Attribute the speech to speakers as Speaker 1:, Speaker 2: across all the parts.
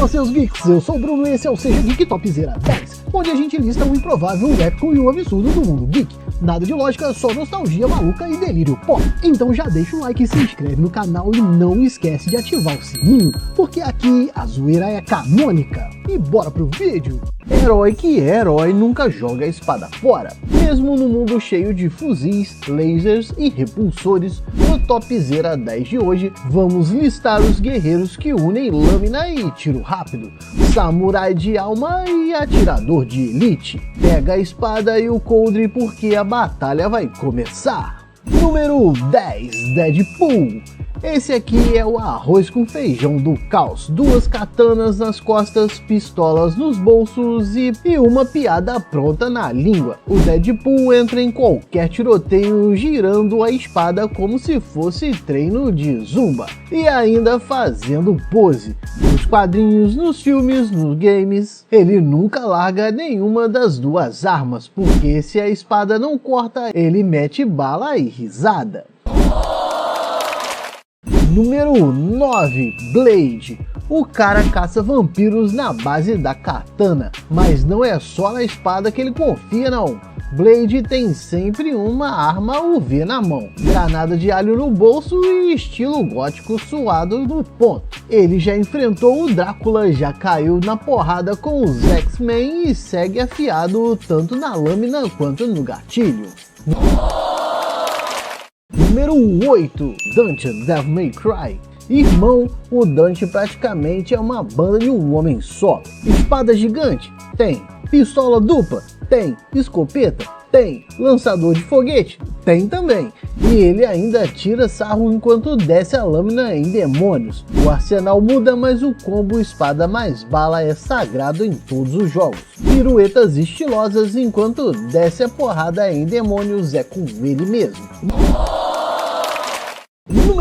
Speaker 1: Fala seus geeks, eu sou o Bruno e esse é o Seja Geek Topzera 10, onde a gente lista o improvável, o épico e o absurdo do mundo geek. Nada de lógica, só nostalgia maluca e delírio pop. Então já deixa o like, se inscreve no canal e não esquece de ativar o sininho, porque aqui a zoeira é canônica. E bora pro vídeo! Herói que é herói nunca joga a espada fora. Mesmo no mundo cheio de fuzis, lasers e repulsores, no Topzera 10 de hoje, vamos listar os guerreiros que unem lâmina e tiro rápido, samurai de alma e atirador de elite. Pega a espada e o coldre porque a batalha vai começar. Número 10, Deadpool. Esse aqui é o arroz com feijão do caos, duas katanas nas costas, pistolas nos bolsos e uma piada pronta na língua. O Deadpool entra em qualquer tiroteio girando a espada como se fosse treino de zumba e ainda fazendo pose. Nos quadrinhos, nos filmes, nos games, ele nunca larga nenhuma das duas armas, porque se a espada não corta, ele mete bala e risada. Número 9, Blade. O cara caça vampiros na base da katana, mas não é só na espada que ele confia não. Blade tem sempre uma arma UV na mão, granada de alho no bolso e estilo gótico suado no ponto. Ele já enfrentou o Drácula, já caiu na porrada com os X-Men e segue afiado tanto na lâmina quanto no gatilho. Número 8, Dante Devil May Cry. Irmão, o Dante praticamente é uma banda de um homem só. Espada gigante? Tem. Pistola dupla? Tem. Escopeta? Tem. Lançador de foguete? Tem também. E ele ainda tira sarro enquanto desce a lâmina em demônios. O arsenal muda, mas o combo espada mais bala é sagrado em todos os jogos. Piruetas estilosas enquanto desce a porrada em demônios é com ele mesmo.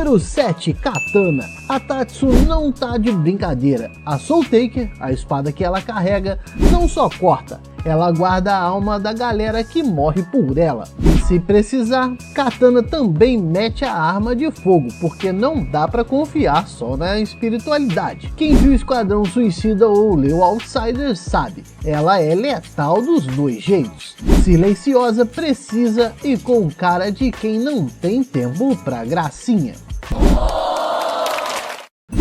Speaker 1: Número 7, Katana. A Tatsu não tá de brincadeira. A Soul Taker, a espada que ela carrega, não só corta, ela guarda a alma da galera que morre por ela. E se precisar, Katana também mete a arma de fogo, porque não dá pra confiar só na espiritualidade. Quem viu Esquadrão Suicida ou leu Outsiders sabe, ela é letal dos dois jeitos. Silenciosa, precisa e com cara de quem não tem tempo pra gracinha.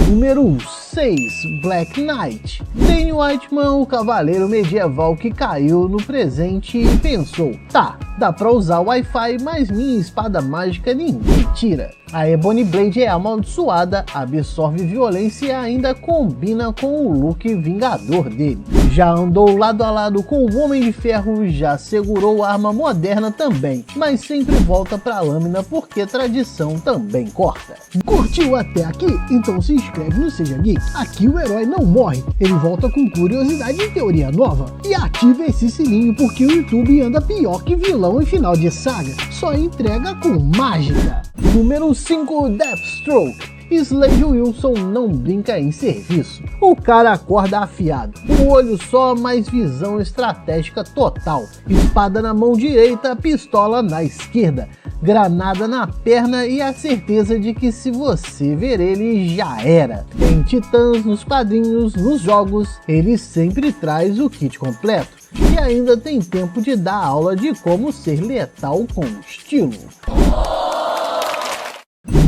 Speaker 1: Número 6, Black Knight. Danny Whiteman, o cavaleiro medieval que caiu no presente e pensou, tá, dá pra usar Wi-Fi, mas minha espada mágica ninguém tira. A Ebony Blade é amaldiçoada, absorve violência e ainda combina com o look vingador dele. Já andou lado a lado com o Homem de Ferro, já segurou arma moderna também, mas sempre volta pra lâmina porque tradição também corta. Curtiu até aqui? Então se inscreve no Seja Geek. Aqui o herói não morre, ele volta com curiosidade e teoria nova. E ativa esse sininho porque o YouTube anda pior que vilão em final de saga, só entrega com mágica. Número 5, Deathstroke. Slade Wilson não brinca em serviço. O cara acorda afiado, um olho só, mas visão estratégica total. Espada na mão direita, pistola na esquerda, granada na perna e a certeza de que se você ver ele, já era. Em Titãs, nos quadrinhos, nos jogos, ele sempre traz o kit completo. E ainda tem tempo de dar aula de como ser letal com estilo.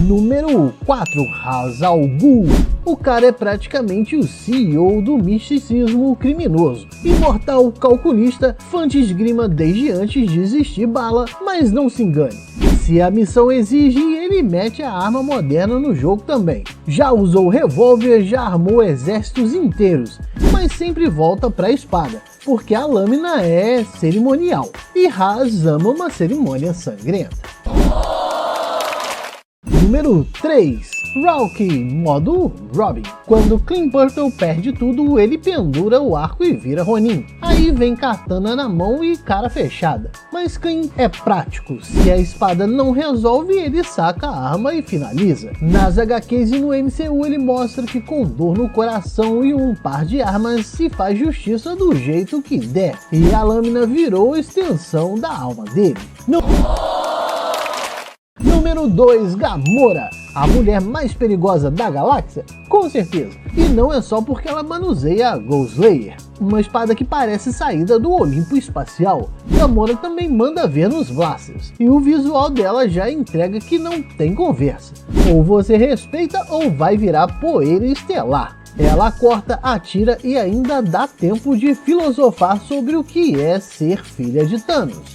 Speaker 1: Número 4, Ra's al Ghul. O cara é praticamente o CEO do misticismo criminoso. Imortal, calculista, fã de esgrima desde antes de existir bala, mas não se engane. Se a missão exige, ele mete a arma moderna no jogo também. Já usou revólver, já armou exércitos inteiros, mas sempre volta pra espada, porque a lâmina é cerimonial. E Ra's ama uma cerimônia sangrenta. Número 3, Rocky, modo Robin. Quando Clint Burton perde tudo, ele pendura o arco e vira Ronin. Aí vem katana na mão e cara fechada. Mas Clint é prático, se a espada não resolve, ele saca a arma e finaliza. Nas HQs e no MCU ele mostra que com dor no coração e um par de armas se faz justiça do jeito que der. E a lâmina virou extensão da alma dele. Número 2, Gamora. A mulher mais perigosa da galáxia? Com certeza. E não é só porque ela manuseia a Ghost Slayer, uma espada que parece saída do Olimpo espacial. Gamora também manda ver nos blasters, e o visual dela já entrega que não tem conversa. Ou você respeita ou vai virar poeira estelar. Ela corta, atira e ainda dá tempo de filosofar sobre o que é ser filha de Thanos.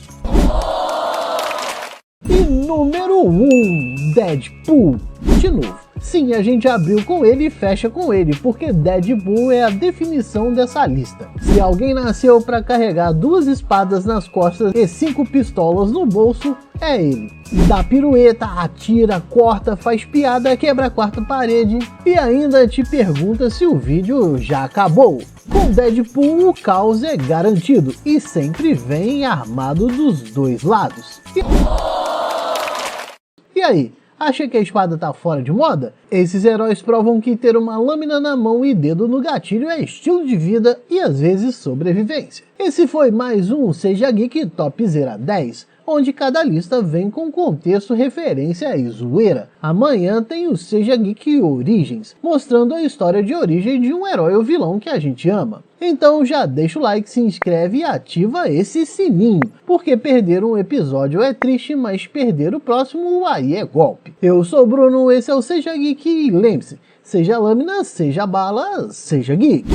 Speaker 1: E número 1, Deadpool. De novo, sim, a gente abriu com ele e fecha com ele, porque Deadpool é a definição dessa lista. Se alguém nasceu para carregar 2 espadas nas costas e 5 pistolas no bolso, é ele. Dá pirueta, atira, corta, faz piada, quebra a quarta parede e ainda te pergunta se o vídeo já acabou. Com Deadpool o caos é garantido e sempre vem armado dos 2 lados. E aí? Acha que a espada tá fora de moda? Esses heróis provam que ter uma lâmina na mão e dedo no gatilho é estilo de vida e às vezes sobrevivência. Esse foi mais um Seja Geek Top 0 a 10, onde cada lista vem com contexto, referência e zoeira. Amanhã tem o Seja Geek Origens, mostrando a história de origem de um herói ou vilão que a gente ama. Então já deixa o like, se inscreve e ativa esse sininho, porque perder um episódio é triste, mas perder o próximo aí é golpe. Eu sou o Bruno, esse é o Seja Geek e lembre-se, seja lâmina, seja bala, seja geek.